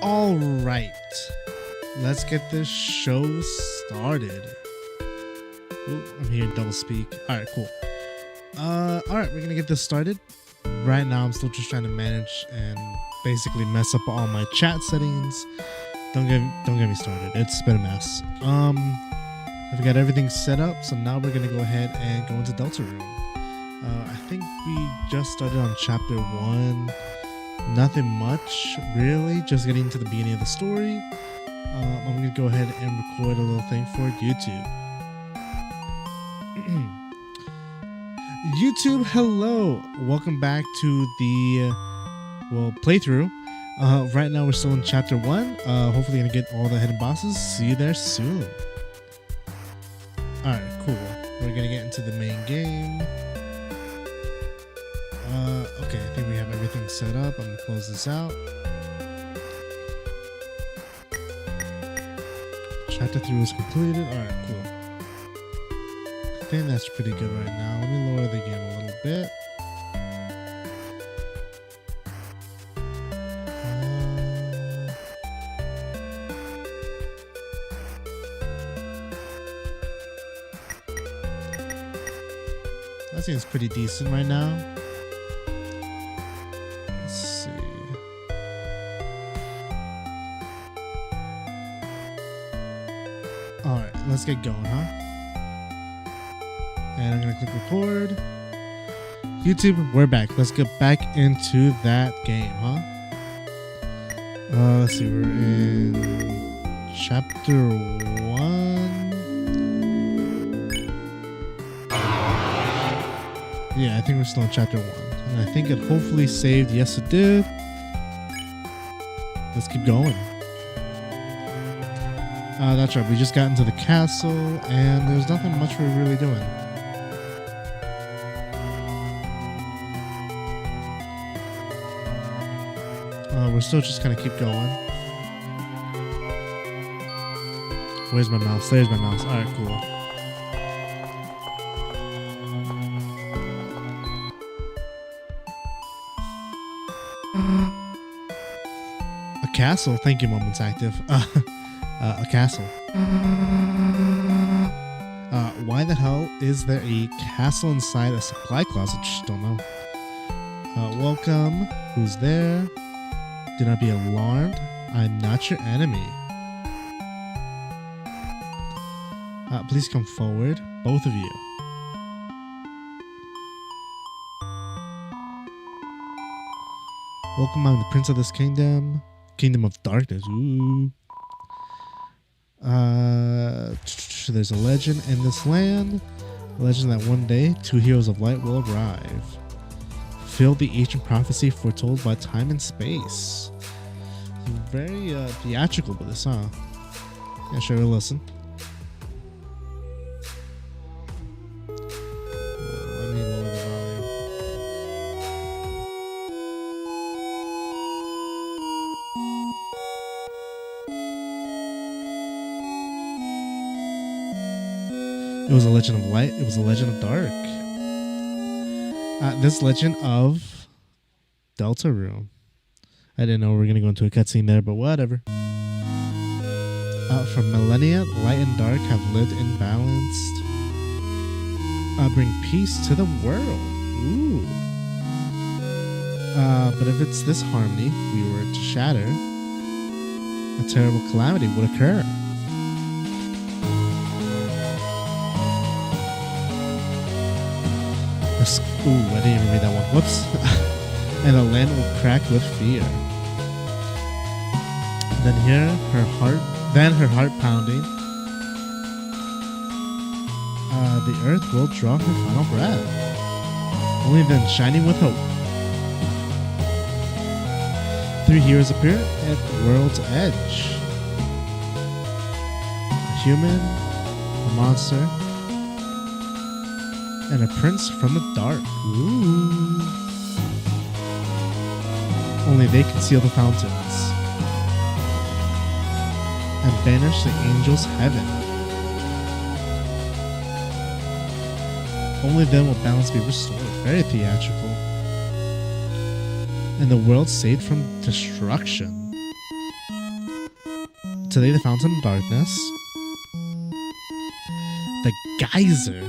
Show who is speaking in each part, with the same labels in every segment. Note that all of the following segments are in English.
Speaker 1: All right, let's get this show started. Ooh, I'm hearing double speak. All right, cool. All right, we're gonna get this started. Right now, I'm still just trying to manage and basically mess up all my chat settings. Don't get me started. It's been a mess. I've got everything set up, so now we're gonna go ahead and go into Delta RUNE. I think we just started on chapter 1. Nothing much, really. Just getting to the beginning of the story. I'm gonna go ahead and record a little thing for YouTube. YouTube, hello. Welcome back to the playthrough. Right now we're still in chapter 1. Hopefully gonna get all the hidden bosses. See you there soon. Alright, cool. We're gonna get into the main game. Okay, I think we have everything set up. I'm gonna close this out. Chapter 3 was completed. Alright, cool. I think that's pretty good right now. Let me lower the game a little bit. That seems pretty decent right now. Let's see. Alright, let's get going, huh? And I'm gonna click record. YouTube, we're back. Let's get back into that game, huh? Let's see, we're in chapter 1. Yeah, I think we're still in chapter 1. And I think it hopefully saved. Yes, it did. Let's keep going. That's right. We just got into the castle, and there's nothing much we're really doing. We're still just gonna keep going. Where's my mouse? There's my mouse. Alright, cool. A castle? Thank you, Moments Active. A castle. Why the hell is there a castle inside a supply closet? Just don't know. Welcome. Who's there? Do not be alarmed. I'm not your enemy. Please come forward, both of you. Welcome, I'm the prince of this kingdom. Kingdom of darkness. Ooh. There's a legend in this land. A legend that one day, 2 heroes of light will arrive. Fulfill the ancient prophecy foretold by time and space. Very theatrical with this, huh? Yeah, sure, we'll listen. Let me lower the volume. It was a legend of light. It was a legend of dark. This legend of Delta RUNE. I didn't know we were going to go into a cutscene there, but whatever. For millennia, light and dark have lived in balanced. Bring peace to the world. Ooh. But if it's this harmony we were to shatter, a terrible calamity would occur. Ooh, I didn't even read that one. Whoops. And the land will crack with fear. Then her heart pounding. The earth will draw her final breath. Only then shining with hope. 3 heroes appear at the world's edge. A human, a monster, and a prince from the dark. Ooh. Only they can seal the fountains and banish the angels' heaven. Only then will balance be restored. Very theatrical. And the world saved from destruction. Today, the Fountain of Darkness. The geyser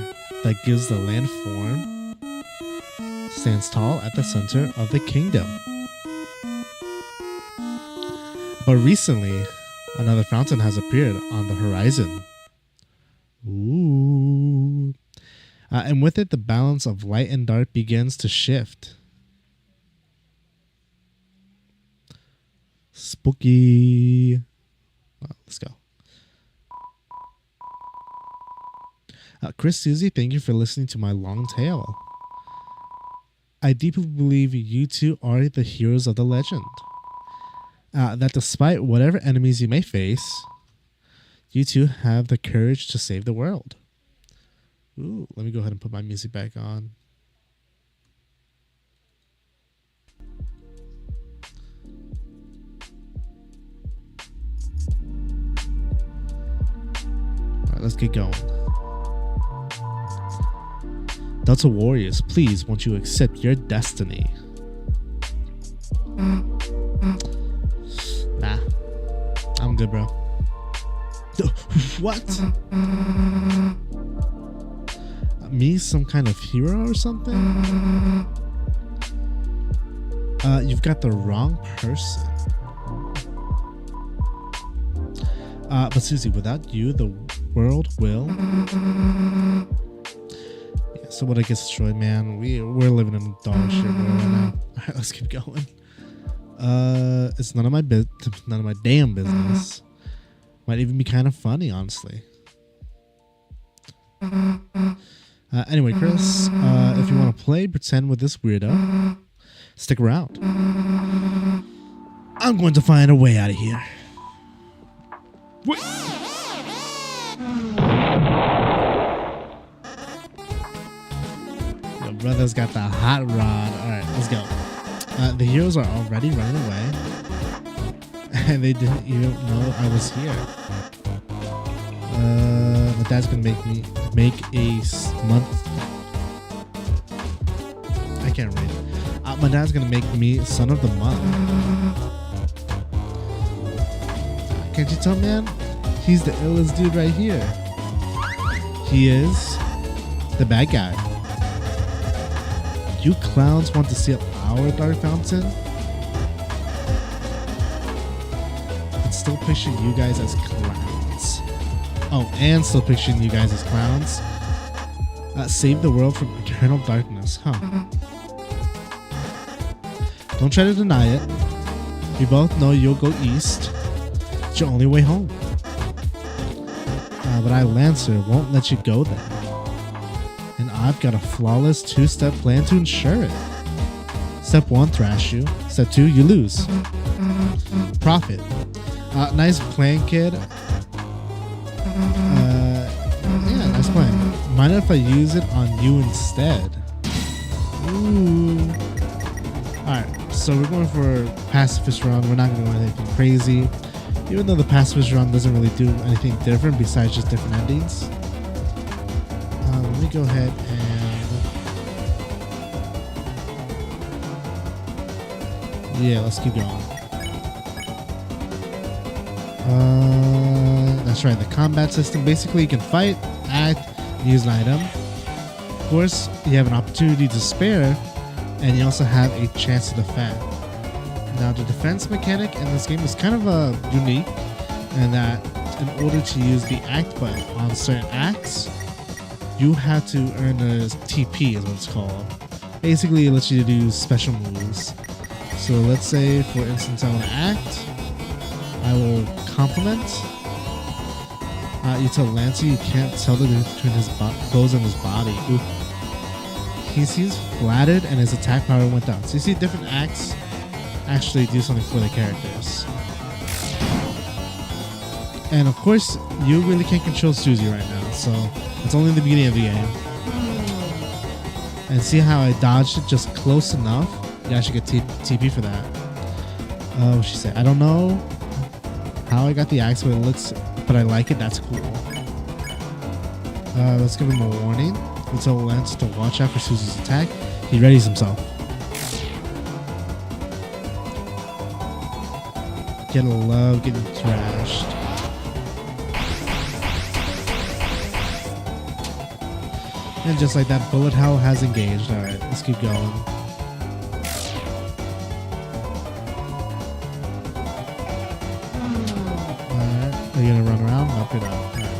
Speaker 1: that gives the land form stands tall at the center of the kingdom. But recently, another fountain has appeared on the horizon. Ooh. And with it, the balance of light and dark begins to shift. Spooky. Well, let's go. Chris Susie, thank you for listening to my long tale. I deeply believe you two are the heroes of the legend. That despite whatever enemies you may face, you two have the courage to save the world. Ooh, let me go ahead and put my music back on. All right, let's get going. Delta Warriors, please, won't you accept your destiny? Nah, I'm good, bro. What? Me, some kind of hero or something? You've got the wrong person. But Susie, without you, the world will. Yeah, so what? I get destroyed, man. We're living in a dog shit world right now. All right, let's keep going. It's none of my damn business. Might even be kind of funny, honestly. Anyway, Chris, if you want to play pretend with this weirdo, stick around. I'm going to find a way out of here. What? Your brother's got the hot rod. All right, let's go. The heroes are already running away, and they didn't even know I was here. My dad's gonna make a month. I can't read. My dad's gonna make me son of the month. Can't you tell, man? He's the illest dude right here. He is the bad guy. You clowns want to steal our dark fountain? And still picture you guys as clowns. Oh, and still picturing you guys as clowns. Save the world from eternal darkness, huh? Don't try to deny it. We both know you'll go east. It's your only way home. But I, Lancer, won't let you go there. And I've got a flawless two-step plan to ensure it. Step 1, thrash you. Step 2, you lose. Profit. Nice plan, kid. Yeah, nice plan. Mind if I use it on you instead? Ooh. Alright, so we're going for pacifist run. We're not going to do anything crazy. Even though the pacifist run doesn't really do anything different besides just different endings. Let me go ahead and... yeah, let's keep going. That's right, the combat system. Basically, you can fight, act, use an item. Of course, you have an opportunity to spare, and you also have a chance to defend. Now, the defense mechanic in this game is kind of unique in that in order to use the act button on certain acts, you have to earn a TP is what it's called. Basically, it lets you do special moves. So let's say, for instance, I want to act. I will compliment. You tell Lancer you can't tell the difference between his clothes and his body. Ooh. He seems flattered and his attack power went down. So you see different acts actually do something for the characters. And of course, you really can't control Susie right now, so it's only the beginning of the game. And see how I dodged it just close enough? You actually get TP for that. What she said? I don't know how I got the axe, but I like it. That's cool. Let's give him a warning. We tell Lance to watch out for Susie's attack. He readies himself. Gotta love getting trashed. And just like that, bullet hell has engaged. Alright, let's keep going. Alright, are you gonna run around? Nope, you're not. Alright.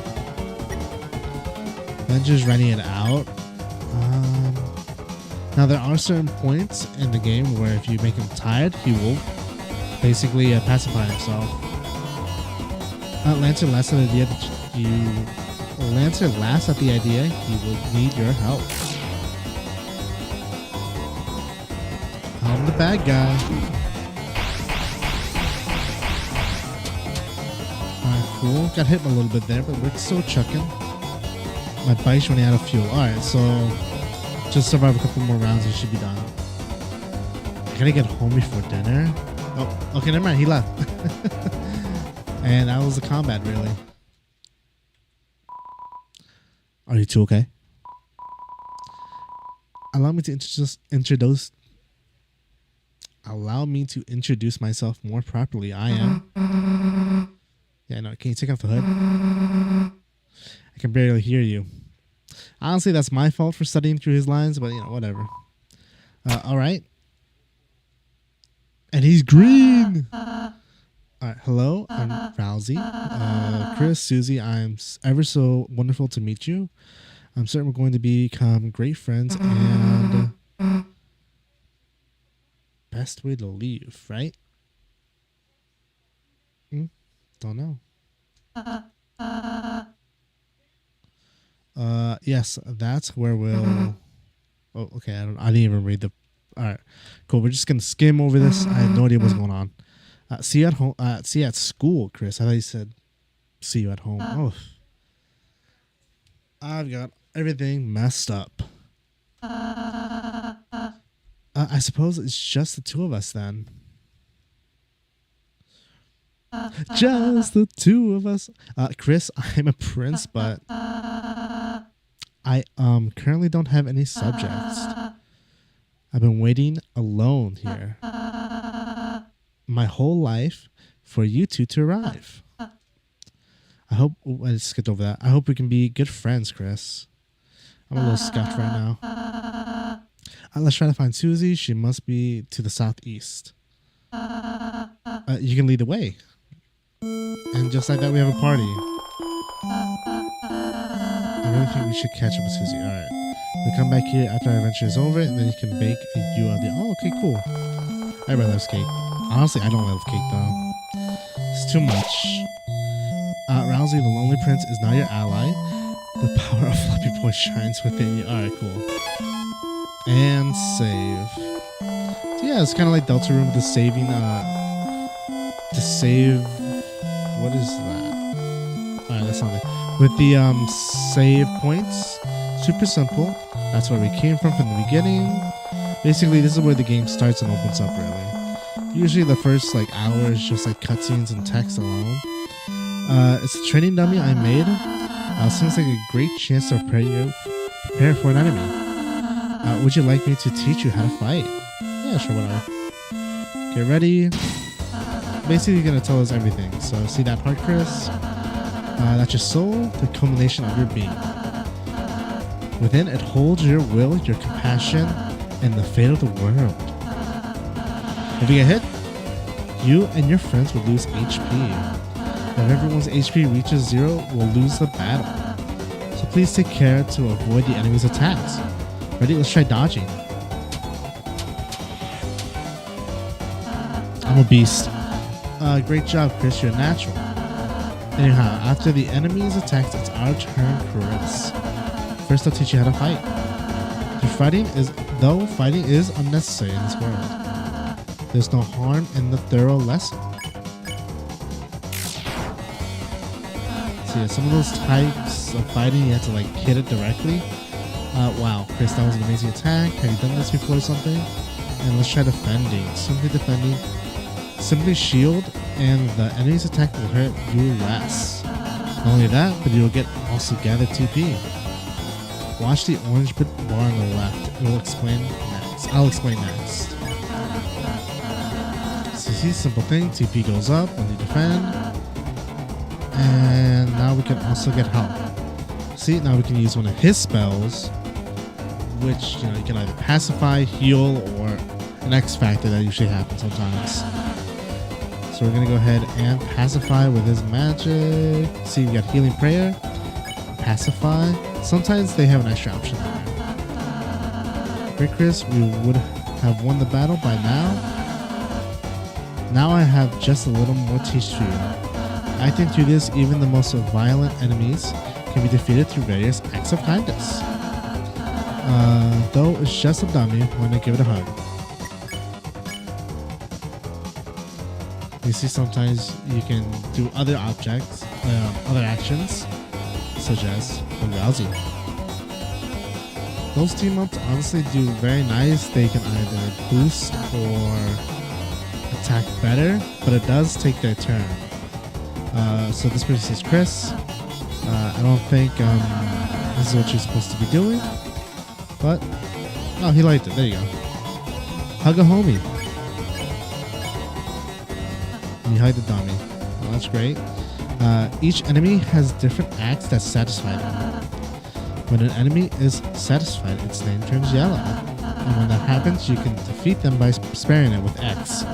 Speaker 1: Then just running it out. Now there are certain points in the game where if you make him tired, he will basically pacify himself. Lancer laughs at the idea that Lancer laughs at the idea he will need your help. I'm the bad guy. Alright, cool. Got hit a little bit there, but we're still chucking. My bike's running out of fuel. Alright, so just survive a couple more rounds and should be done. I gotta get home before dinner. Oh, okay, never mind. He left. And that was the combat, really. Are you two okay? Allow me to introduce myself more properly. I am. Yeah, no. Can you take off the hood? I can barely hear you. Honestly, that's my fault for studying through his lines, but you know, whatever. All right. And he's green. All right. Hello, I'm Rousey. Chris, Susie, I'm ever so wonderful to meet you. I'm certain we're going to become great friends and best way to leave, right? Don't know. Yes, that's where we'll. Oh, okay. I didn't even read the. All right, cool. We're just gonna skim over this. I had no idea what's going on. See you at home. See you at school, Chris. I thought you said see you at home. Oh, I've got everything messed up. I suppose it's just the two of us then. Just the two of us. Chris, I'm a prince, but I currently don't have any subjects. I've been waiting alone here my whole life for you two to arrive. I hope I just skipped over that. I hope we can be good friends, Chris. I'm a little scuffed right now. Let's try to find Susie. She must be to the southeast. You can lead the way. And just like that, we have a party. I really think we should catch up with Susie. Alright. We'll come back here after our adventure is over, and then you can bake you of the... Oh, okay, cool. I really love cake. Honestly, I don't love cake, though. It's too much. Rousey, the Lonely Prince, is now your ally. The power of Fluffy Boy shines within you. Alright, cool. And save. So yeah, it's kind of like Delta RUNE with the saving... to save... What is that? Alright, that's not it. With the save points, super simple. That's where we came from the beginning. Basically, this is where the game starts and opens up, really. Usually the first like hour is just like cutscenes and text alone. It's a training dummy I made. Seems like a great chance to prepare for an enemy. Would you like me to teach you how to fight? Yeah, sure, whatever. Get ready. Basically, you're gonna tell us everything. So, see that part, Chris? That's your soul, the culmination of your being. Within it holds your will, your compassion, and the fate of the world. If you get hit, you and your friends will lose HP. If everyone's HP reaches 0, we'll lose the battle. So please take care to avoid the enemy's attacks. Ready? Let's try dodging. I'm a beast. Great job, Chris. You're natural. Anyhow, after the enemy's attacks, it's our turn, Chris. First, I'll teach you how to fight. Fighting is unnecessary in this world. There's no harm in the thorough lesson. So yeah, some of those types of fighting, you have to like hit it directly. Wow, Chris, that was an amazing attack. Have you done this before or something? And let's try defending. Simply defending. Simply shield, and the enemy's attack will hurt you less. Not only that, but you'll get also gather TP. Watch the orange bar on the left. It will explain next. I'll explain next. So see, simple thing. TP goes up when you defend. And now we can also get help. See, now we can use one of his spells which you can either pacify, heal, or an X factor that usually happens sometimes. So we're gonna go ahead and pacify with his magic. See, we got healing prayer, pacify. Sometimes they have an extra option there. Great Chris, we would have won the battle by now. Now I have just a little more teach to you. Acting through this, even the most violent enemies can be defeated through various acts of kindness. Though it's just a dummy, I'm gonna give it a hug. You see, sometimes you can do other objects, other actions, such as arousing. Those team ups honestly do very nice. They can either boost or attack better, but it does take their turn. So this person says Chris. I don't think this is what you're supposed to be doing, but oh, he liked it. There you go. Hug a homie. And you hug the dummy. Well, that's great. Each enemy has different acts that satisfy them. When an enemy is satisfied, its name turns yellow. And when that happens, you can defeat them by sparing it with X.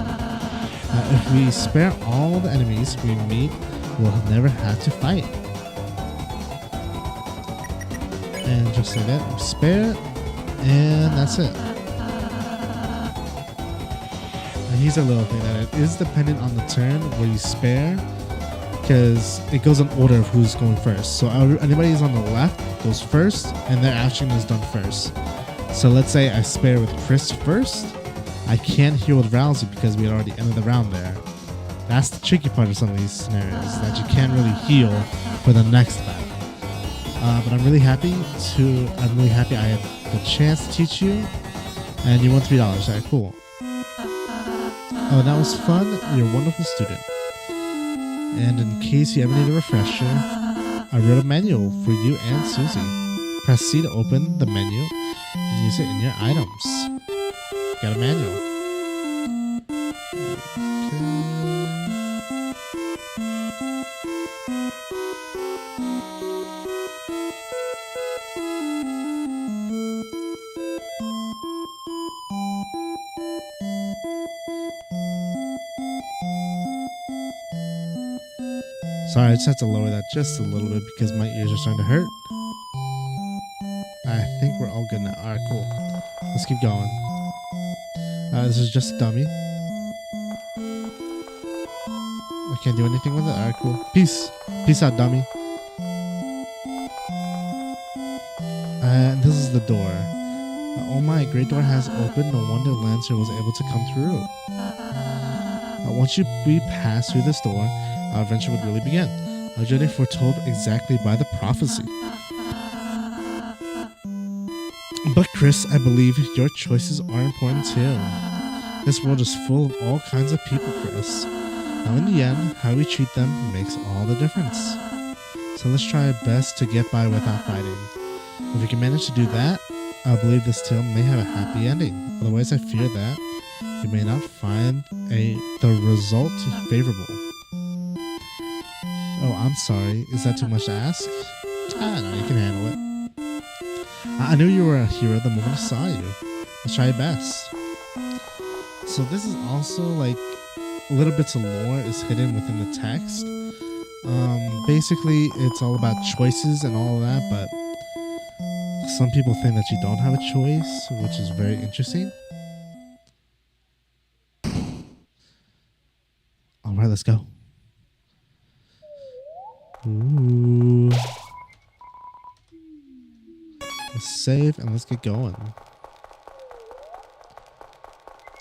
Speaker 1: If we spare all the enemies we meet, we'll never have to fight. And just like that, spare it, and that's it. And here's a little thing that it is dependent on the turn where you spare, because it goes in order of who's going first. So anybody who's on the left goes first, and their action is done first. So let's say I spare with Chris first. I can't heal with Rousey because we had already ended the round there. That's the tricky part of some of these scenarios, that you can't really heal for the next battle. But I'm really happy I had the chance to teach you, and you won $3. Alright, cool. Oh, that was fun. You're a wonderful student. And in case you ever need a refresher, I wrote a manual for you and Susie. Press C to open the menu and use it in your items. Got a manual. Okay. Sorry, I just have to lower that just a little bit because my ears are starting to hurt. I think we're all good now. Alright, cool. Let's keep going. This is just a dummy. I can't do anything with it. Alright, cool. Peace. Peace out, dummy. And this is the door. Oh my, great door has opened. No wonder Lancer was able to come through. Once we pass through this door, our adventure would really begin. A journey foretold exactly by the prophecy. But Chris, I believe your choices are important too. This world is full of all kinds of people, Chris. Now in the end, how we treat them makes all the difference. So let's try our best to get by without fighting. If we can manage to do that, I believe this tale may have a happy ending. Otherwise, I fear that you may not find the result favorable. Oh, I'm sorry. Is that too much to ask? No, you can handle it. I knew you were a hero the moment I saw you. Let's try your best. So this is also like little bits of lore is hidden within the text. Basically, it's all about choices and all of that, but some people think that you don't have a choice, which is very interesting. All right, let's go. Ooh. Let's save and let's get going.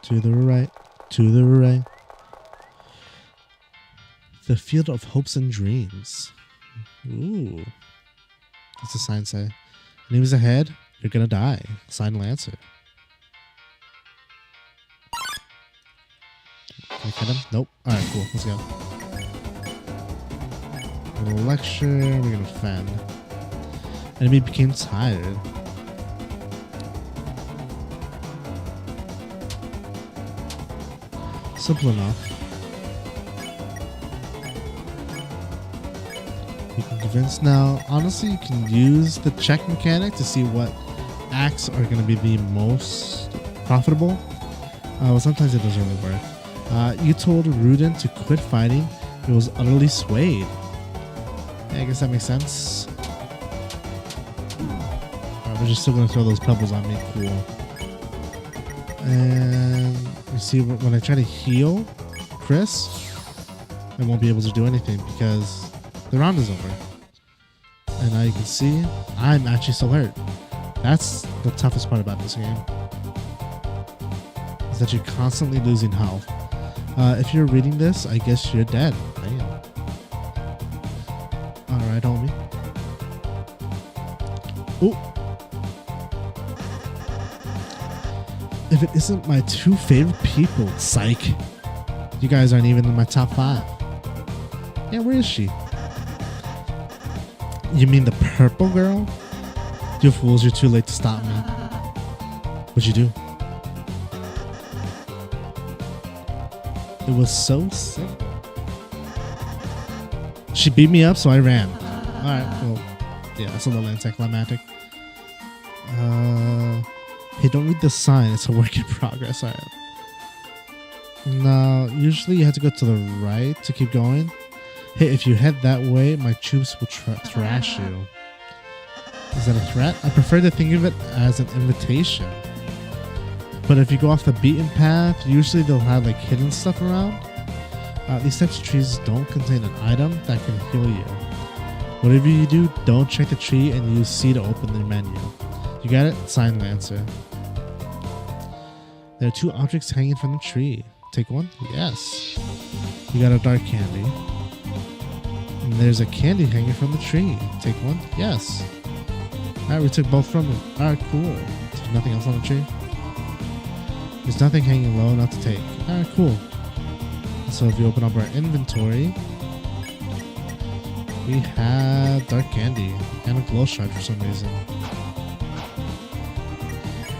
Speaker 1: To the right, to the right. The field of hopes and dreams. Ooh. What's the sign say? Enemies ahead, you're gonna die. Sign Lancer. Can I hit him? Nope. Alright, cool. Let's go. A little lecture. We're gonna fend. Enemy became tired. Simple enough. You can convince now. Honestly, you can use the check mechanic to see what acts are going to be the most profitable. Well, sometimes it doesn't really work. You told Rudin to quit fighting. He was utterly swayed. Yeah, I guess that makes sense. Alright, but you're still going to throw those pebbles on me. Cool. And you see, when I try to heal Chris, I won't be able to do anything because the round is over. And now you can see I'm actually still hurt. That's the toughest part about this game. Is that you're constantly losing health. If you're reading this, I guess you're dead. Damn. Alright, homie. Ooh. If it isn't my two favorite people, psych. You guys aren't even in my top 5. Yeah, where is she? You mean the purple girl? You fools, you're too late to stop me. What'd you do? It was so simple. She beat me up, so I ran. Alright, well, yeah, that's a little anticlimactic. Hey, don't read the sign. It's a work in progress. Alright. Now, usually you have to go to the right to keep going. Hey, if you head that way, my troops will thrash you. Is that a threat? I prefer to think of it as an invitation. But if you go off the beaten path, usually they'll have like hidden stuff around. These types of trees don't contain an item that can heal you. Whatever you do, don't check the tree and use C to open the menu. You got it? Sign Lancer. There are 2 objects hanging from the tree. Take one? Yes. You got a dark candy. And there's a candy hanging from the tree. Take one? Yes. Alright, we took both from them. Alright, cool. There's nothing else on the tree? There's nothing hanging low enough to take. Alright, cool. So if you open up our inventory, we have dark candy and a glow shard for some reason.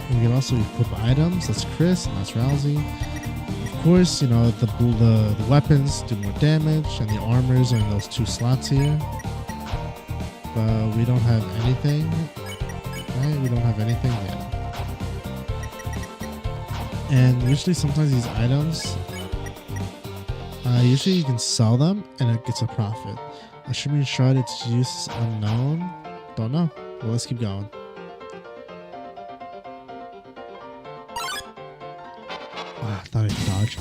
Speaker 1: We can also equip items. That's Chris and that's Rousey. Of course, you know, the weapons do more damage and the armors are in those 2 slots here. But we don't have anything. Right? We don't have anything yet. And usually sometimes these items, usually you can sell them and it gets a profit. A shimmering shard, its use is unknown. Don't know. Well, let's keep going. I thought I could dodge.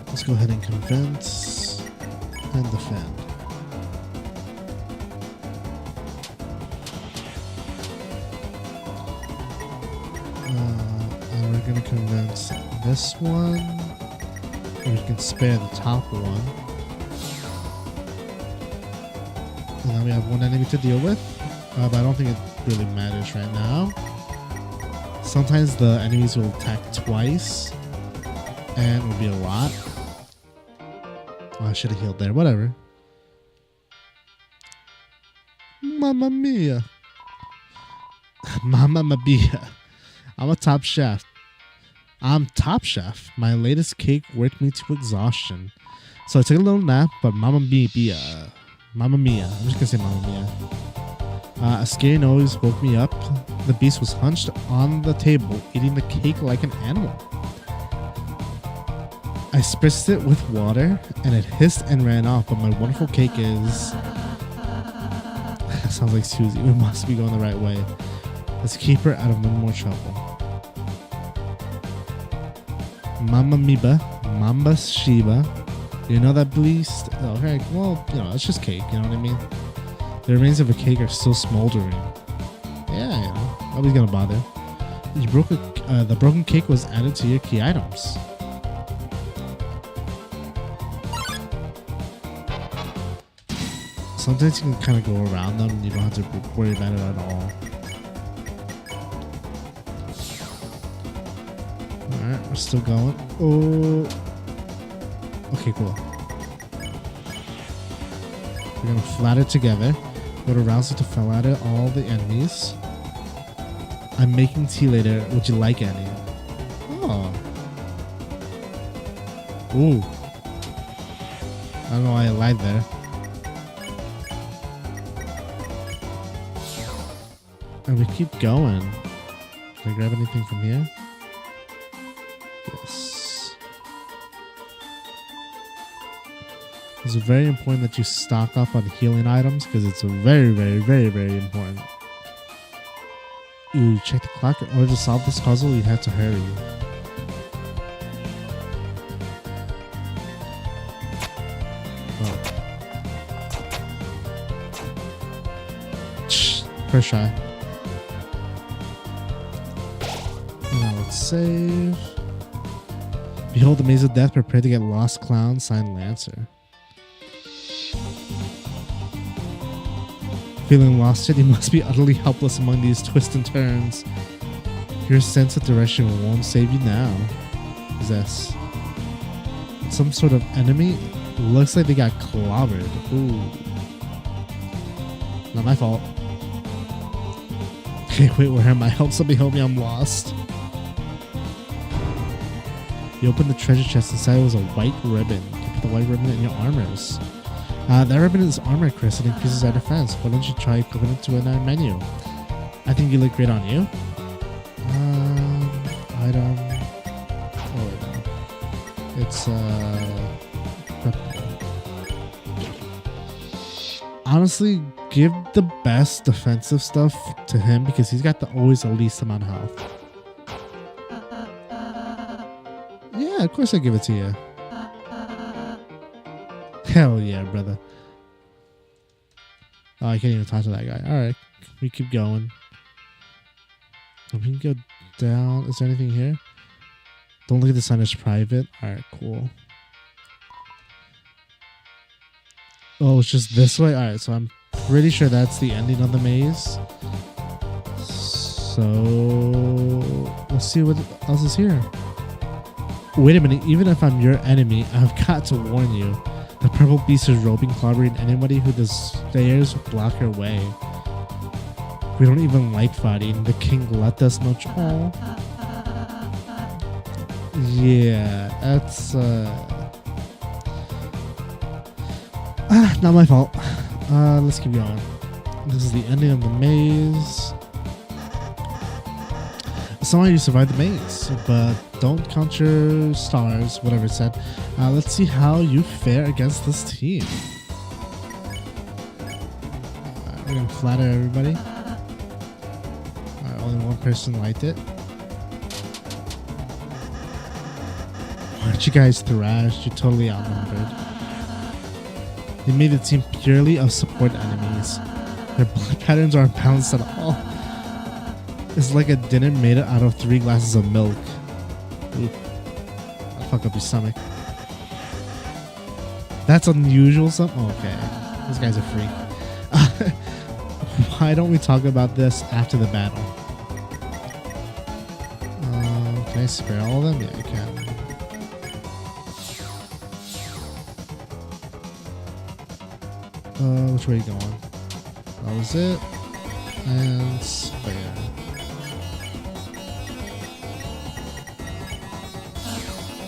Speaker 1: Let's go ahead and convince and defend. And we're gonna convince this one. And we can spare the top one. And then we have one enemy to deal with. But I don't think it really matters right now. Sometimes the enemies will attack twice. And it will be a lot. Oh, I should have healed there. Whatever. Mamma mia. Mamma mia. I'm a top chef. I'm top chef. My latest cake worked me to exhaustion. So I took a little nap, but mamma mia. Mamma mia. I'm just gonna say mamma mia. A scary noise woke me up. The beast was hunched on the table, eating the cake like an animal. I spritzed it with water, and it hissed and ran off, but my wonderful cake is... Sounds like Susie. We must be going the right way. Let's keep her out of no more trouble. Mamma Miba, Mamba Shiba. You know that beast? Okay, well, you know, it's just cake, you know what I mean? The remains of a cake are still smoldering. Yeah, you know, nobody's gonna bother. You broke the broken cake was added to your key items. Sometimes you can kind of go around them and you don't have to worry about it at all. Alright, we're still going. Oh. Okay, cool. We're gonna flatter together. Go to Rousey to flatter all the enemies. I'm making tea later. Would you like any? Oh. Ooh. I don't know why I lied there. And we keep going. Can I grab anything from here? Yes. It's very important that you stock up on healing items because it's very, very, very, very important. Ooh, check the clock. In order to solve this puzzle, you have to hurry. Oh. First try. Now let's save. Behold the maze of death. Prepare to get lost clown. Signed Lancer. Feeling lost yet? You must be utterly helpless among these twists and turns. Your sense of direction won't save you now. What's this? Some sort of enemy? Looks like they got clobbered. Ooh. Not my fault. Okay, wait, where am I? Help somebody help me, I'm lost. You open the treasure chest. Inside was a white ribbon. You put the white ribbon in your armors. That ribbon is armor, Chris. It increases our defense. Why don't you try equipping it to another menu? I think you look great on you. Item. Oh, it's honestly, give the best defensive stuff to him because he's got always the least amount of health. Yeah, of course I give it to you. Hell yeah, brother. Oh, I can't even talk to that guy. Alright, we keep going. We can go down. Is there anything here? Don't look at the sign, it's private. Alright, cool. Oh, it's just this way? Alright, so I'm pretty sure that's the ending of the maze. So let's see what else is here. Wait a minute, even if I'm your enemy, I've got to warn you. The purple beast is roping, clobbering anybody who dares block your way. We don't even like fighting. The king let us know. Oh. Yeah, that's not my fault. Let's keep going. This is the ending of the maze. Somehow you survived the maze, but don't count your stars, whatever it said. Let's see how you fare against this team. We're gonna flatter everybody. Only one person liked it. Aren't you guys thrashed? You're totally outnumbered. They made a team purely of support enemies. Their blood patterns aren't balanced at all. It's like a dinner made out of 3 glasses of milk. Ooh. I'll fuck up your stomach. That's unusual. Okay. This guy's a freak. Why don't we talk about this after the battle? Can I spare all of them? Yeah, I can. Which way are you going? That was it. And spare.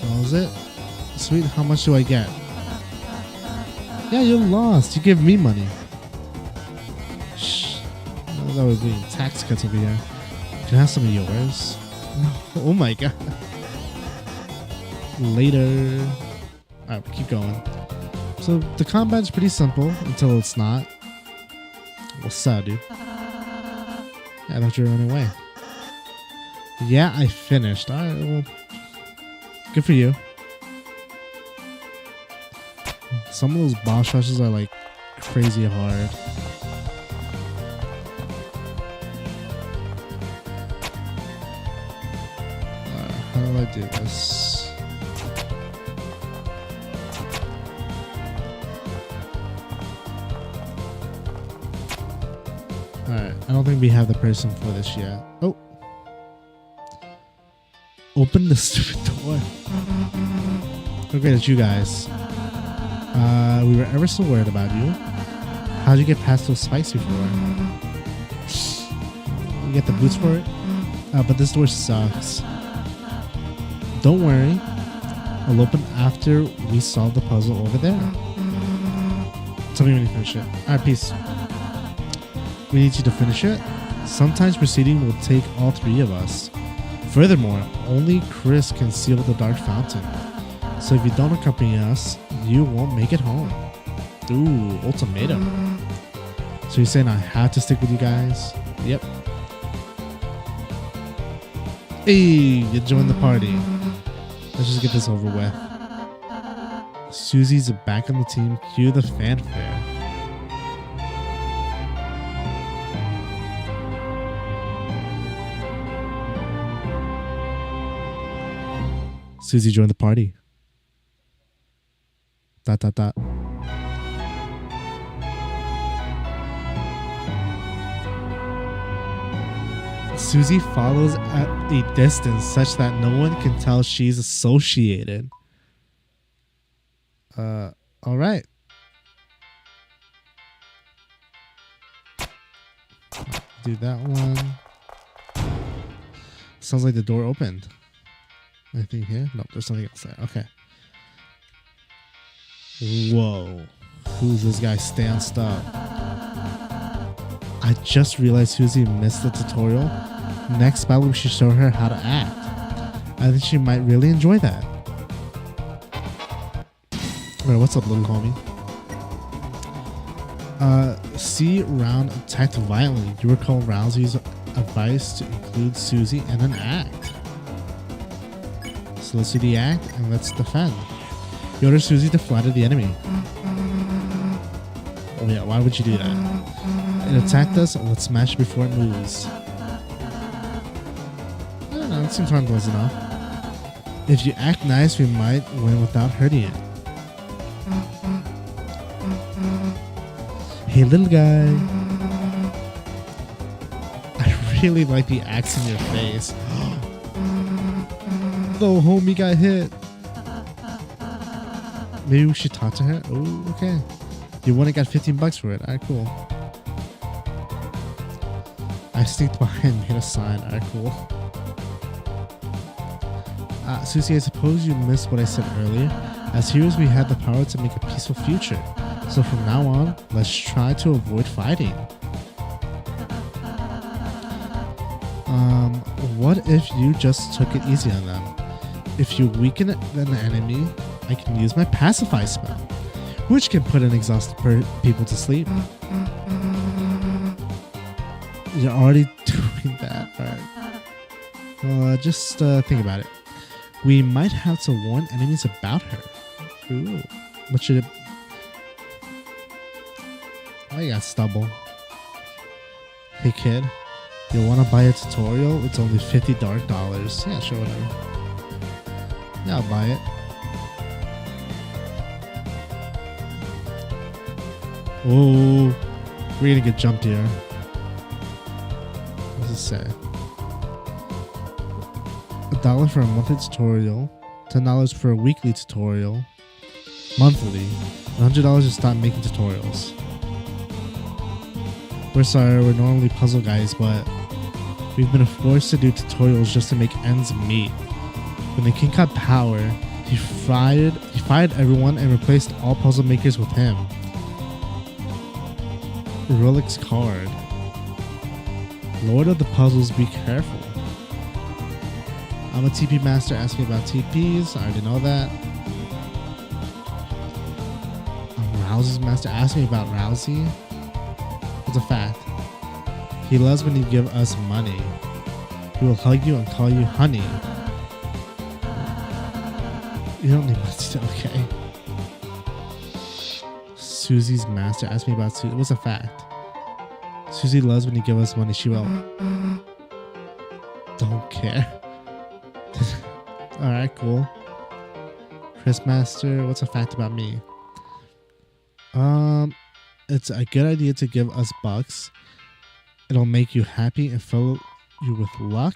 Speaker 1: That was it. Sweet, how much do I get? Yeah, you lost. You give me money. Shh. That would be tax cuts over here. Can I have some of yours? No. Oh my god. Later. Alright, keep going. So the combat's pretty simple until it's not. What's up, dude? Yeah, I thought you were running away. Yeah, I finished. Alright, well, good for you. Some of those boss rushes are like crazy hard. How do I do this? Alright, I don't think we have the person for this yet. Oh! Open the stupid door. Look at you guys. We were ever so worried about you. How'd you get past those spikes before? You get the boots for it? But this door sucks. Don't worry. I'll open after we solve the puzzle over there. Tell me when you finish it. Alright, peace. We need you to finish it. Sometimes proceeding will take all three of us. Furthermore, only Chris can seal the dark fountain. So if you don't accompany us, you won't make it home. Ooh, ultimatum. So you're saying I have to stick with you guys? Yep. Hey, you joined the party. Let's just get this over with. Susie's back on the team. Cue the fanfare. Susie joined the party. ... Susie follows at a distance such that no one can tell she's associated. All right. Do that one. Sounds like the door opened. Anything here? No, there's something else there. Okay. Whoa. Who's this guy? Stand stuck. I just realized Susie missed the tutorial. Next battle, we should show her how to act. I think she might really enjoy that. Alright, what's up, little homie? C round attacked violently. You recall Rousey's advice to include Susie and an act. So let's see the act and let's defend. You order Susie to flatter the enemy. Oh yeah, why would you do that? It attacked us, let's smash before it moves. I don't know, it seems harmless enough. If you act nice, we might win without hurting it. Hey little guy. I really like the axe in your face. The homie got hit. Maybe we should talk to her? Oh, okay. You won and got $15 for it. Alright, cool. I sneaked behind and made a sign. Alright, cool. Susie, I suppose you missed what I said earlier. As heroes, we had the power to make a peaceful future. So from now on, let's try to avoid fighting. What if you just took it easy on them? If you weaken an enemy, I can use my pacify spell, which can put an exhausted people to sleep. You're already doing that. Alright. Just think about it. We might have to warn enemies about her. Ooh. What should it... I got stubble. Hey kid, you want to buy a tutorial? It's only $50 dark dollars. Yeah, sure, whatever. Yeah, I'll buy it. Oh, we're gonna get jumped here. What does it say? $1 for a monthly tutorial, $10 for a weekly tutorial, monthly, $100 to stop making tutorials. We're sorry, we're normally puzzle guys, but we've been forced to do tutorials just to make ends meet. When the king got power, he fired everyone and replaced all puzzle makers with him. Relic's card. Lord of the Puzzles, be careful. I'm a TP master, ask me about TPs. I already know that. I'm Rousey's master, ask me about Rousey. It's a fact. He loves when you give us money. He will hug you and call you honey. You don't need money to... Okay. Susie's master, ask me about Susie. What's a fact? Susie loves when you give us money. She will... Don't care. Alright, cool. Chris Master, what's a fact about me? It's a good idea to give us bucks. It'll make you happy and fill you with luck.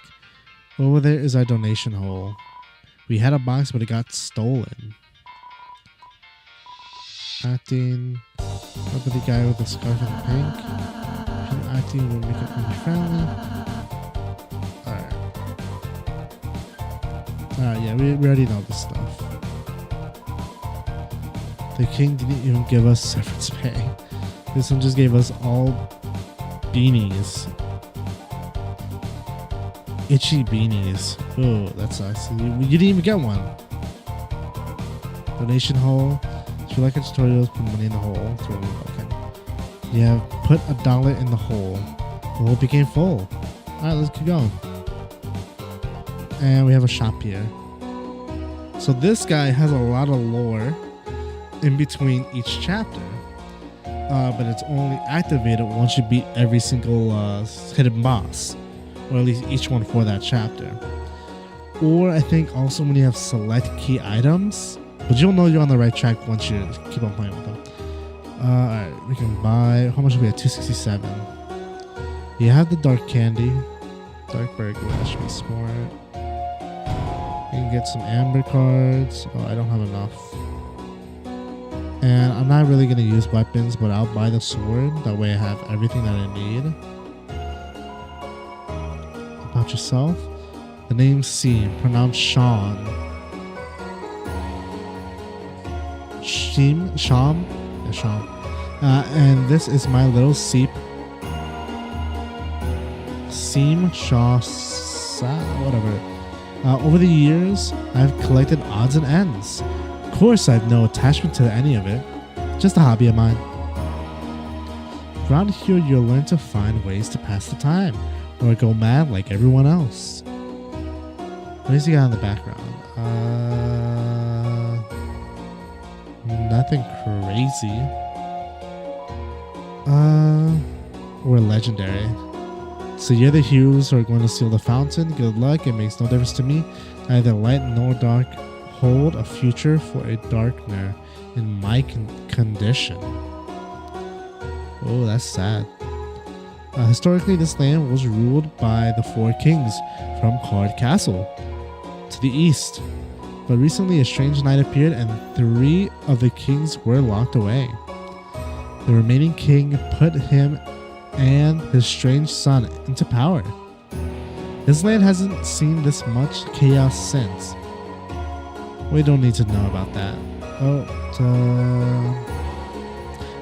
Speaker 1: Over there is our donation hole. We had a box, but it got stolen. Acting. Look at the guy with the scarf and the pink. Acting will make it really friendly. Alright, yeah, we already know this stuff. The king didn't even give us severance pay. This one just gave us all beanies. Itchy beanies. Oh, that sucks. You didn't even get one. Donation hole. If you like our tutorials, put money in the hole. Okay. Yeah, put $1 in the hole. The hole became full. Alright, let's keep going. And we have a shop here. So this guy has a lot of lore in between each chapter. But it's only activated once you beat every single hidden boss. Or at least each one for that chapter. Or I think also when you have select key items. But you'll know you're on the right track once you keep on playing with them. Alright, we can buy... How much do we have? 267. You have the dark candy. Dark burger, that should be smart. You can get some amber cards. Oh, I don't have enough. And I'm not really going to use weapons, but I'll buy the sword. That way I have everything that I need. About yourself. The name C, pronounced Sean. Sham? Yeah, Sean. And this is my little Seep. Seam, Shaw, whatever. Over the years, I've collected odds and ends. Of course, I have no attachment to any of it. Just a hobby of mine. Around here, you'll learn to find ways to pass the time, or go mad like everyone else. What is he got in the background? Nothing crazy. We're legendary. So you're the heroes who are going to seal the fountain. Good luck. It makes no difference to me. Neither light nor dark hold a future for a darkener in my condition. Oh, that's sad. Historically, this land was ruled by the 4 kings from Card Castle to the east. But recently a strange knight appeared and 3 of the kings were locked away. The remaining king put him and his strange son into power. This land hasn't seen this much chaos since. We don't need to know about that.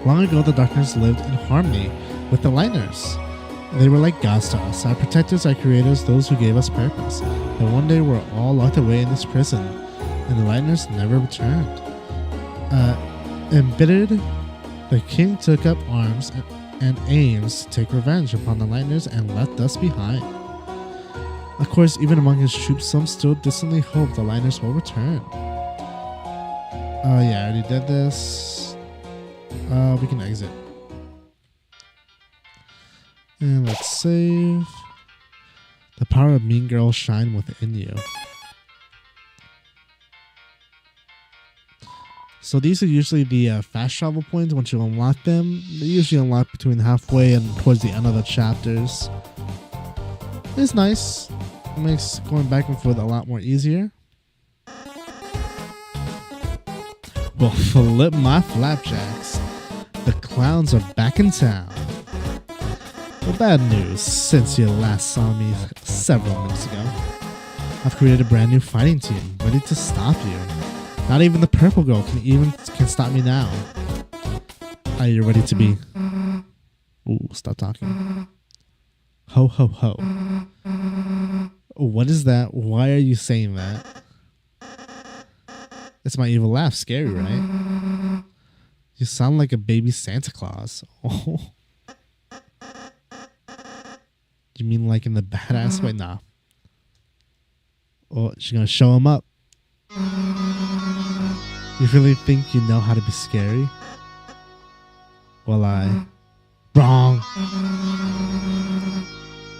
Speaker 1: Long ago, the darkness lived in harmony with the lightners. They were like gods to us, our protectors, our creators, those who gave us purpose. But one day we're all locked away in this prison, and the lightners never returned. Embittered, the king took up arms and aims to take revenge upon the lightners and left us behind. Of course, even among his troops, some still distantly hope the lightners will return. Oh yeah, I already did this. We can exit. And let's save. The power of Mean Girl shine within you. So these are usually the fast travel points. Once you unlock them, they usually unlock between halfway and towards the end of the chapters. It's nice. It makes going back and forth a lot more easier. Well, flip my flapjacks. The clowns are back in town. Well, bad news, since you last saw me several minutes ago. I've created a brand new fighting team, ready to stop you. Not even the purple girl can stop me now. Are you ready to be? Ooh, stop talking. Ho ho ho. What is that? Why are you saying that? It's my evil laugh. Scary, right? You sound like a baby Santa Claus. Oh. You mean like in the badass way? Nah. Oh, she's gonna show him up. You really think you know how to be scary? Well, wrong.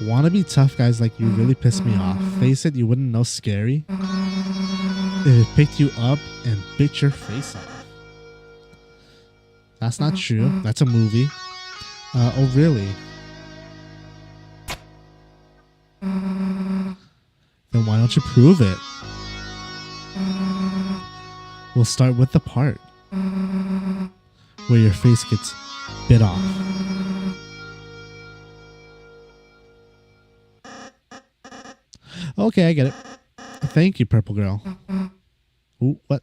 Speaker 1: Wanna be tough guys like you really piss me off. Face it, you wouldn't know scary if it picked you up and bit your face off. That's not true. That's a movie. Oh really? Then why don't you prove it? We'll start with the part where your face gets bit off. Okay, I get it. Thank you, purple girl. Ooh, what?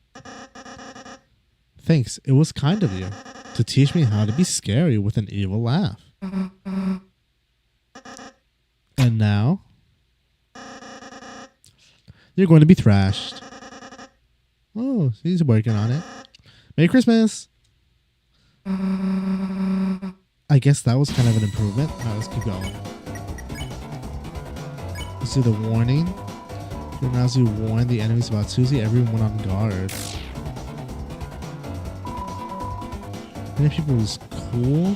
Speaker 1: Thanks, it was kind of you to teach me how to be scary with an evil laugh. And now, You're going to be thrashed. Oh, he's working on it. Merry Christmas. I guess that was kind of an improvement. All right, let's keep going. Let's do the warning. You now you warn the enemies about Susie. Everyone on guard. Many people was cool.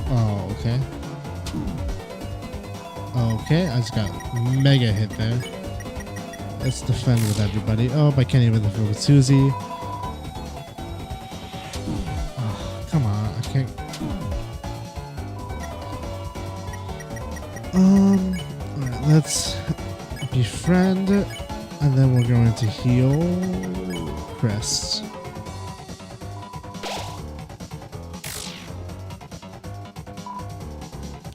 Speaker 1: Oh, okay. Okay, I just got mega hit there. Let's defend with everybody. Oh, I can't even defend with Susie. Oh, come on, I can't. Alright, let's befriend, and then we're going to heal Chris.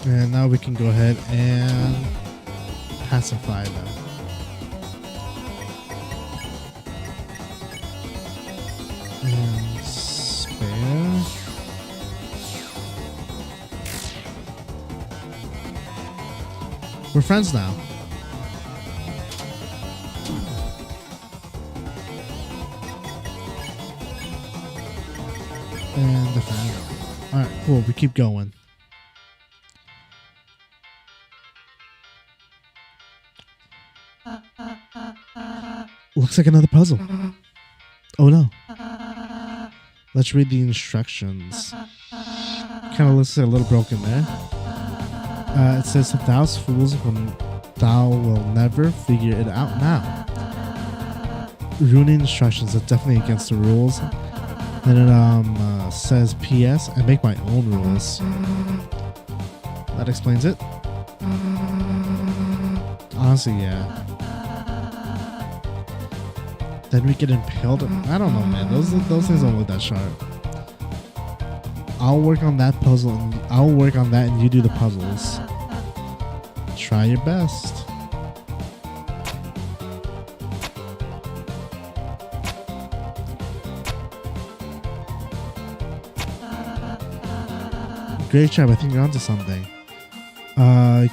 Speaker 1: And now we can go ahead and pacify them. And spare. We're friends now. And defend. Alright, cool. We keep going. Looks like another puzzle. Oh no. Let's read the instructions. Kind of looks like a little broken there. It says, if thou's fools, thou will never figure it out now. Rune instructions are definitely against the rules. Then it says, P.S. I make my own rules. That explains it. Honestly, yeah. Then we get impaled. I don't know, man. Those things don't look that sharp. I'll work on that puzzle, and I'll work on that, and you do the puzzles. Try your best. Great job. I think you're onto something.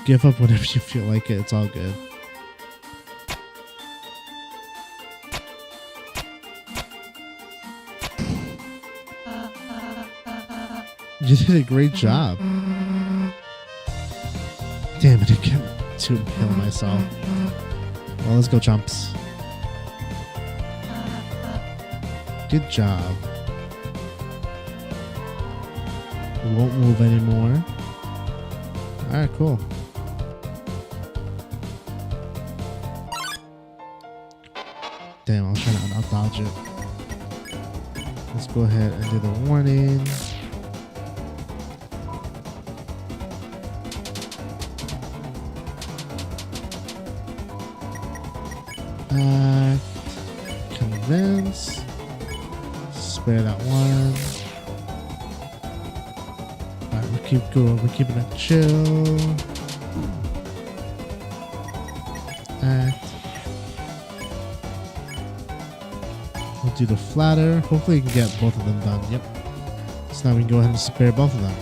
Speaker 1: Give up whenever you feel like it. It's all good. You did a great job. Damn it, I can't to impale myself. Well, let's go, chumps. Good job. We won't move anymore. Alright, cool. Damn, I was trying to out-dodge it. Let's go ahead and do the warning. Convince. Spare that one. Alright, we keep going. We're keeping it chill. Act. We'll do the flatter. Hopefully, we can get both of them done. Yep. So now we can go ahead and spare both of them.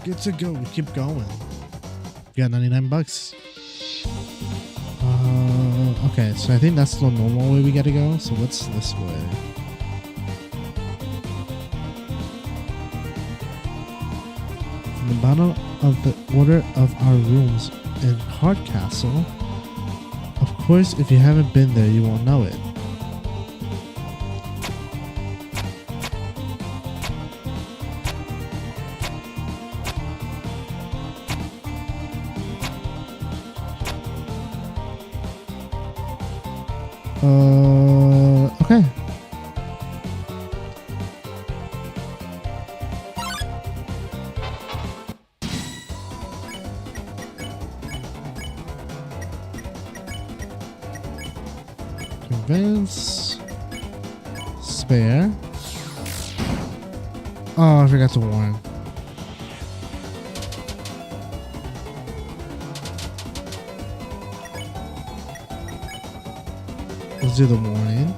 Speaker 1: Good to go. We keep going. We got 99 bucks. Okay, so I think that's the normal way we gotta go. So what's this way? From the bottom of the order of our rooms in Card Castle. Of course, if you haven't been there, you won't know it. Okay. Convince. Spare. Oh, I forgot to warn. Let's do the warning.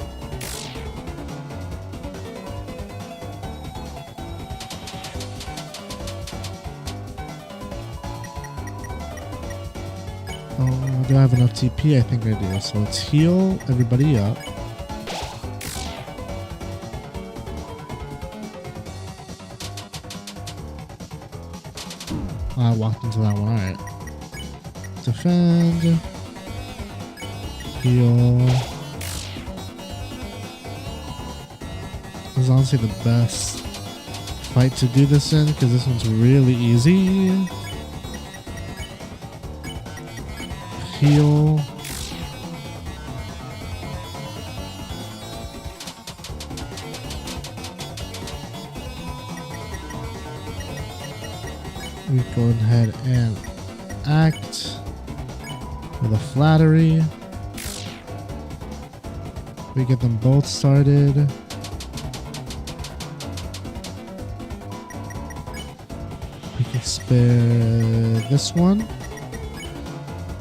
Speaker 1: Do I have enough TP? I think I do. So let's heal everybody up. I walked into that one. Alright. Defend. Heal. This is honestly the best fight to do this in because this one's really easy. Heal. We go ahead and act with a flattery. We get them both started. We can spare this one.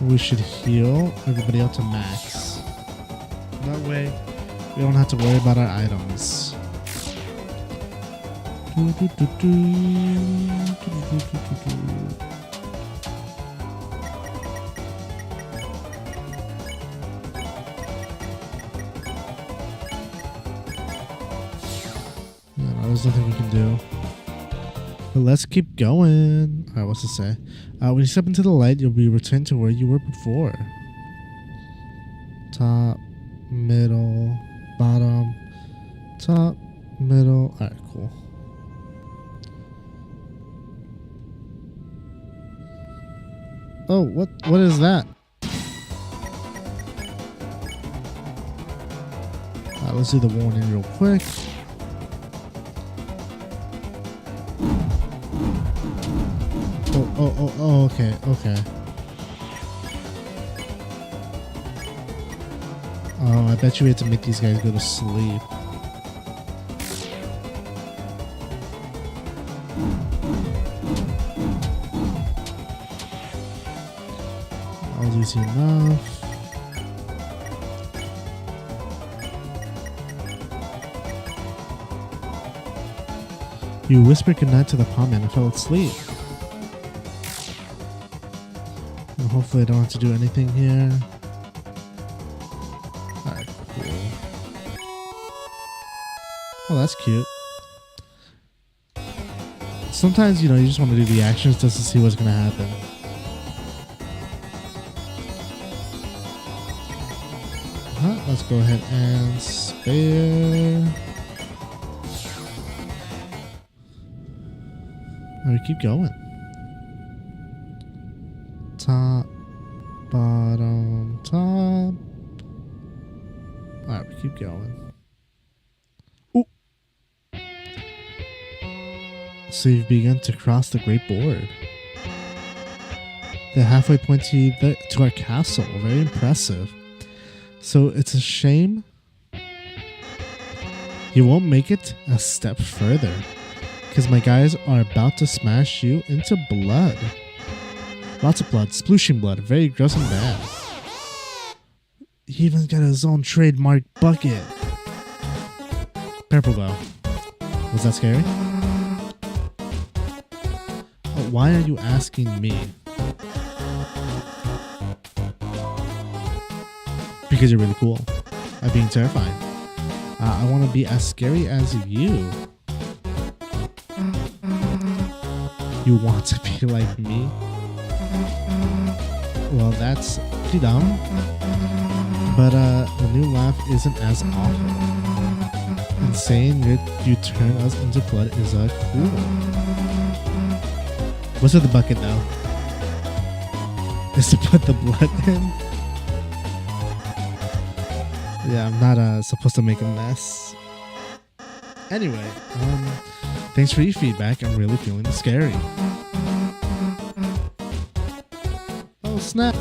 Speaker 1: We should heal everybody up to max. That way, we don't have to worry about our items. Yeah, there's nothing we can do. But let's keep going. Alright, what's it say? When you step into the light, you'll be returned to where you were before. Top, middle, bottom, top, middle. Alright, cool. Oh, what is that? Let's do the warning real quick. Oh, okay. Oh, I bet you we had to make these guys go to sleep. That was easy enough. You whispered goodnight to the pond and fell asleep. And hopefully I don't have to do anything here. Alright, cool. Oh, that's cute. Sometimes, you just want to do the actions just to see what's going to happen. Let's go ahead and spare. Alright, keep going. Top, bottom, top. Alright, we keep going. Ooh. So you've begun to cross the great board. The halfway point to our castle. Very impressive. So it's a shame you won't make it a step further, because my guys are about to smash you into blood. Lots of blood, splooshing blood, very gross and bad. He even got his own trademark bucket. Purple glow. Was that scary? Oh, why are you asking me? Because you're really cool at being terrifying. I want to be as scary as you. You want to be like me? Well, that's pretty dumb. But the new laugh isn't as awful. And saying you turn us into blood is cool. What's with the bucket though? Is to put the blood in? Yeah, I'm not supposed to make a mess. Anyway, thanks for your feedback. I'm really feeling scary. Oh, snap.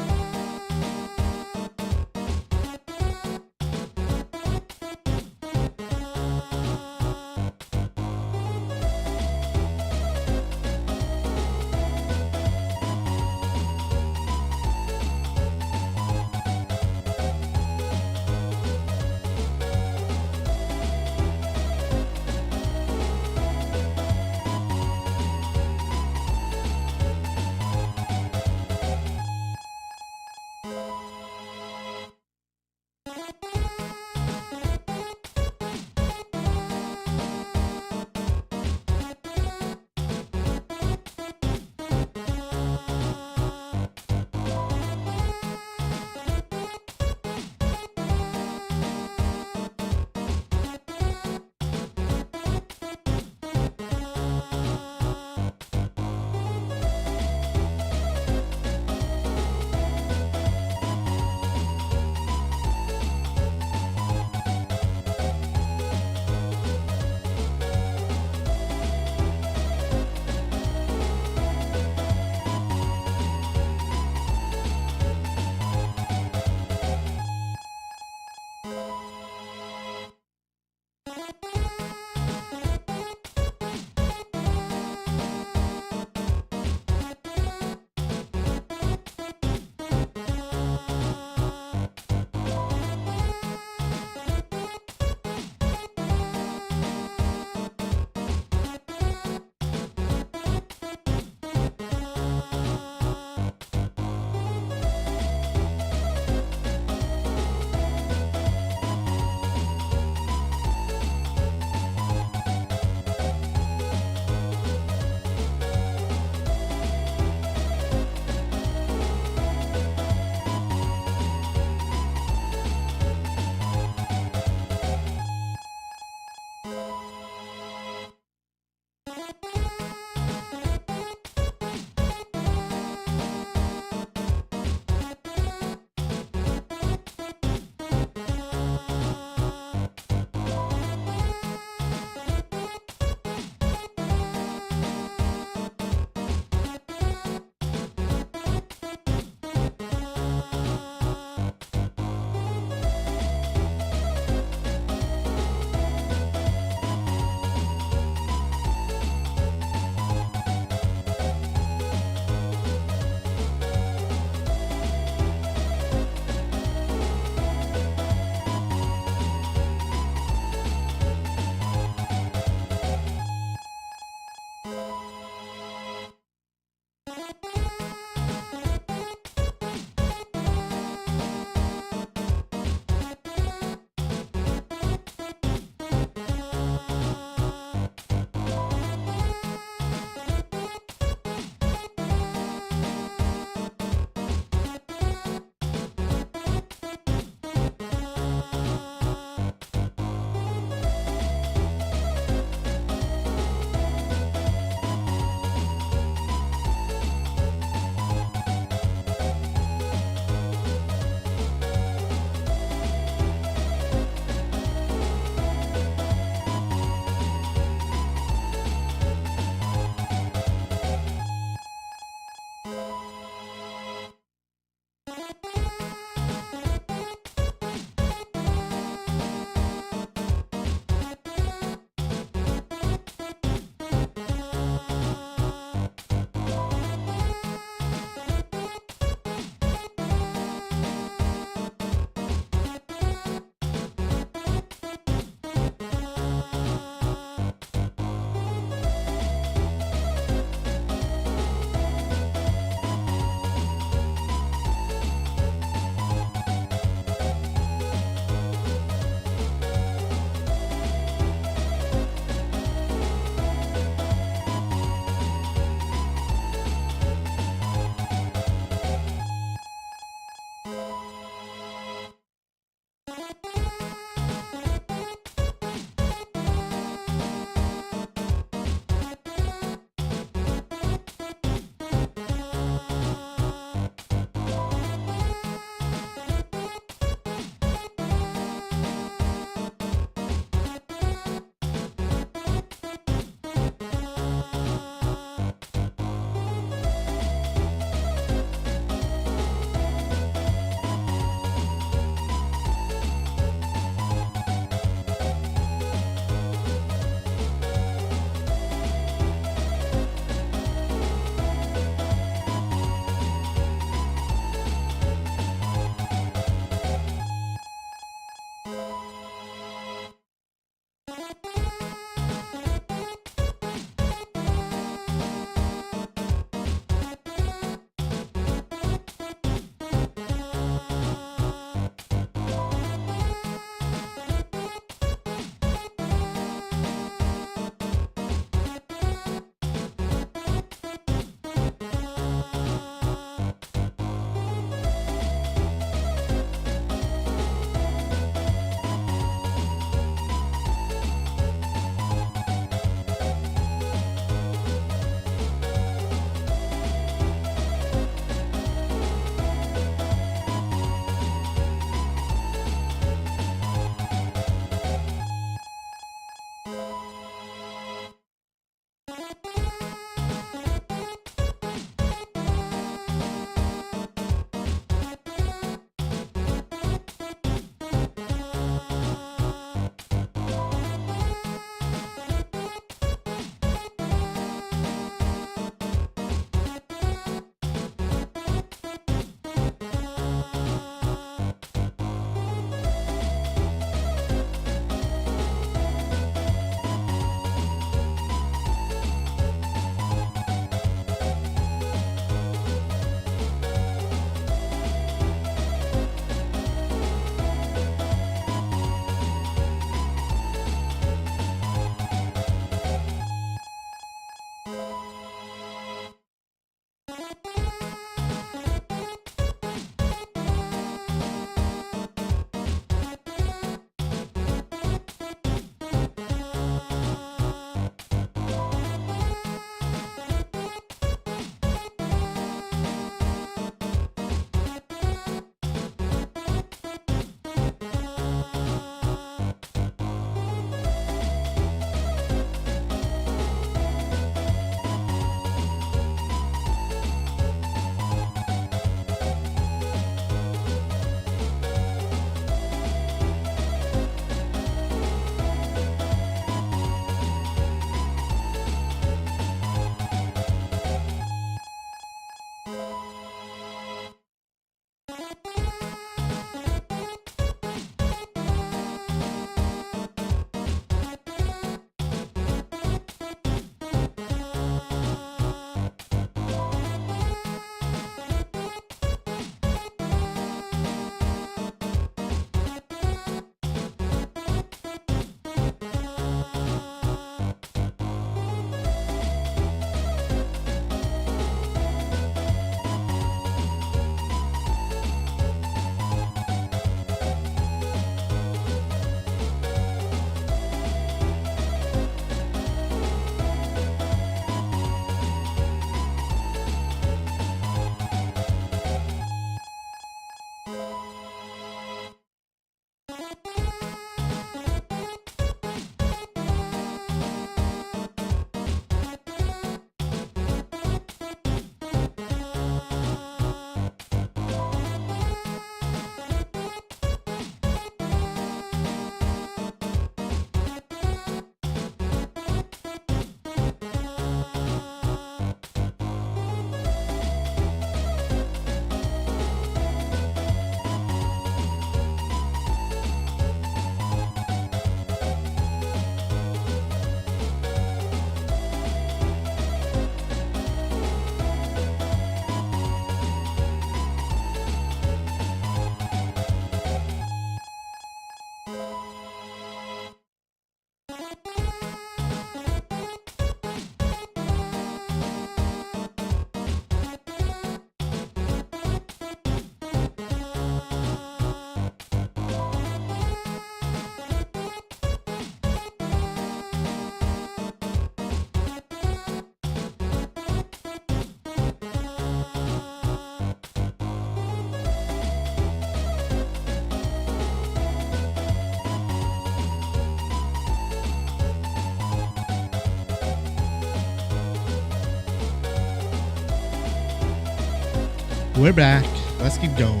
Speaker 1: We're back. Let's keep going.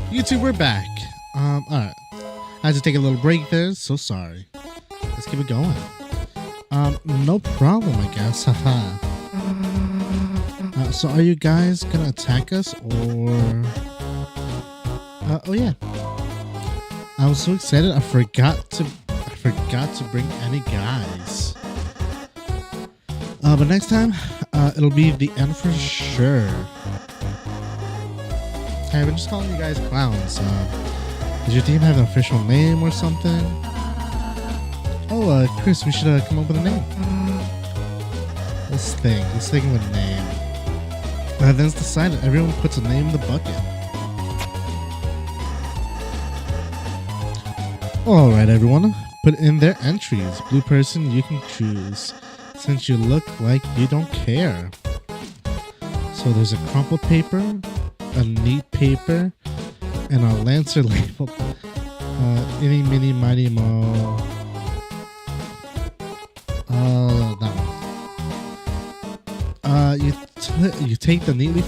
Speaker 1: YouTube, we're back. Alright. I had to take a little break there, so sorry. Let's keep it going. No problem, I guess. Haha. So are you guys gonna attack us or oh yeah. I was so excited I forgot to bring any guys. But next time, it'll be the end for sure. Hey, I've been just calling you guys clowns. Does your team have an official name or something? Oh, Chris, we should come up with a name. Let's think of a name. Then it's decided. Everyone puts a name in the bucket. Alright, everyone. Put in their entries. Blue person, you can choose. Since you look like you don't care. So there's a crumpled paper, a neat paper, and a Lancer label. Any, mini, mighty, mo. That one. You take the neatly